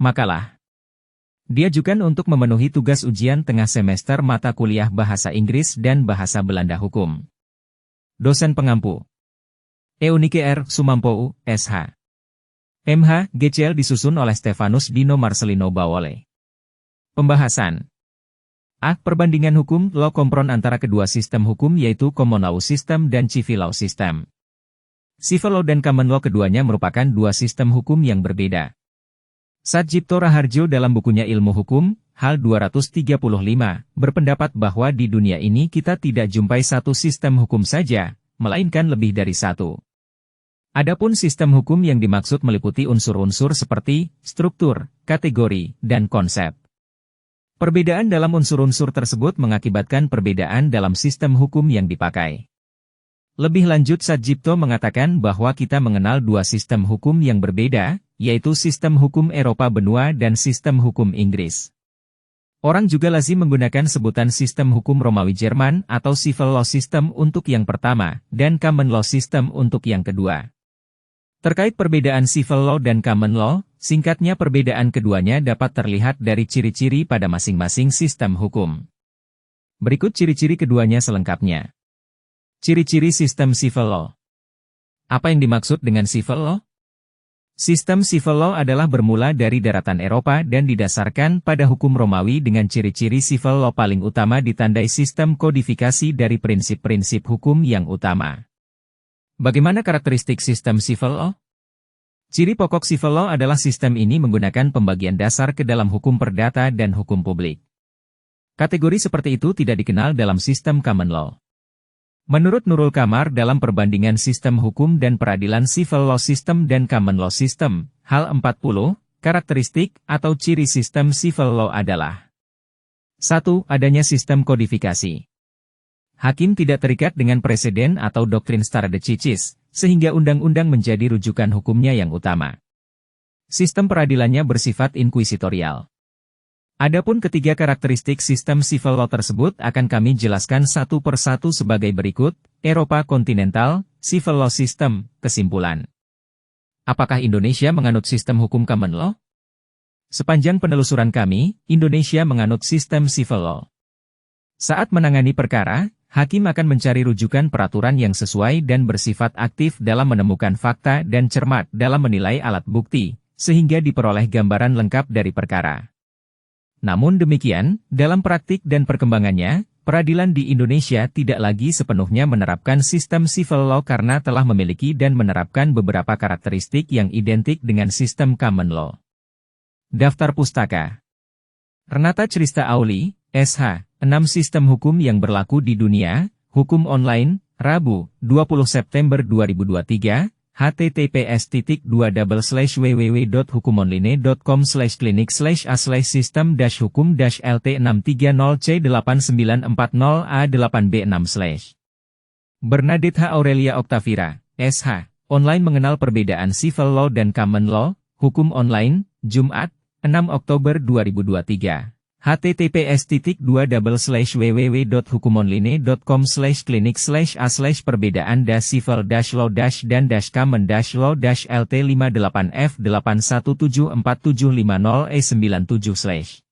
Makalah diajukan untuk memenuhi tugas ujian tengah semester mata kuliah Bahasa Inggris dan Bahasa Belanda Hukum. Dosen pengampu Eunike R. Sumampo, SH. MH, GCL disusun oleh Stefanus Dino Marcelino Bawole. Pembahasan A. Perbandingan hukum law kompron antara kedua sistem hukum yaitu Common Law System dan Civil Law System. Civil Law dan Common Law keduanya merupakan dua sistem hukum yang berbeda. Satjipto Raharjo dalam bukunya Ilmu Hukum, hal 235, berpendapat bahwa di dunia ini kita tidak jumpai satu sistem hukum saja, melainkan lebih dari satu. Adapun sistem hukum yang dimaksud meliputi unsur-unsur seperti struktur, kategori, dan konsep. Perbedaan dalam unsur-unsur tersebut mengakibatkan perbedaan dalam sistem hukum yang dipakai. Lebih lanjut Satjipto mengatakan bahwa kita mengenal dua sistem hukum yang berbeda, yaitu sistem hukum Eropa benua dan sistem hukum Inggris. Orang juga lazim menggunakan sebutan sistem hukum Romawi Jerman atau Civil Law System untuk yang pertama, dan Common Law System untuk yang kedua. Terkait perbedaan Civil Law dan Common Law, singkatnya perbedaan keduanya dapat terlihat dari ciri-ciri pada masing-masing sistem hukum. Berikut ciri-ciri keduanya selengkapnya. Ciri-ciri sistem Civil Law. Apa yang dimaksud dengan Civil Law? Sistem Civil Law adalah bermula dari daratan Eropa dan didasarkan pada hukum Romawi dengan ciri-ciri Civil Law paling utama ditandai sistem kodifikasi dari prinsip-prinsip hukum yang utama. Bagaimana karakteristik sistem Civil Law? Ciri pokok Civil Law adalah sistem ini menggunakan pembagian dasar ke dalam hukum perdata dan hukum publik. Kategori seperti itu tidak dikenal dalam sistem Common Law. Menurut Nurul Kamar dalam perbandingan sistem hukum dan peradilan Civil Law System dan Common Law System, hal 40, karakteristik atau ciri sistem Civil Law adalah 1. Adanya sistem kodifikasi. Hakim tidak terikat dengan preseden atau doktrin stare decisis, sehingga undang-undang menjadi rujukan hukumnya yang utama. Sistem peradilannya bersifat inkuisitorial. Adapun ketiga karakteristik sistem Civil Law tersebut akan kami jelaskan satu persatu sebagai berikut. Eropa kontinental, Civil Law System, kesimpulan. Apakah Indonesia menganut sistem hukum Common Law? Sepanjang penelusuran kami, Indonesia menganut sistem Civil Law. Saat menangani perkara, hakim akan mencari rujukan peraturan yang sesuai dan bersifat aktif dalam menemukan fakta dan cermat dalam menilai alat bukti, sehingga diperoleh gambaran lengkap dari perkara. Namun demikian, dalam praktik dan perkembangannya, peradilan di Indonesia tidak lagi sepenuhnya menerapkan sistem Civil Law karena telah memiliki dan menerapkan beberapa karakteristik yang identik dengan sistem Common Law. Daftar Pustaka Renata Crista Auli, SH, 6 sistem hukum yang berlaku di dunia, hukum online, Rabu, 20 September 2023, https://www.hukumonline.com/clinic/a/system-hukum-lt6940a8b6/. Bernadette H. Aurelia Octavira, SH, online mengenal perbedaan Civil Law dan Common Law, hukum online, Jumat, 6 Oktober 2023. https://www.hukumonline.com/clinic/a/perbedaan civil law dan common law lt 58f8174750e97/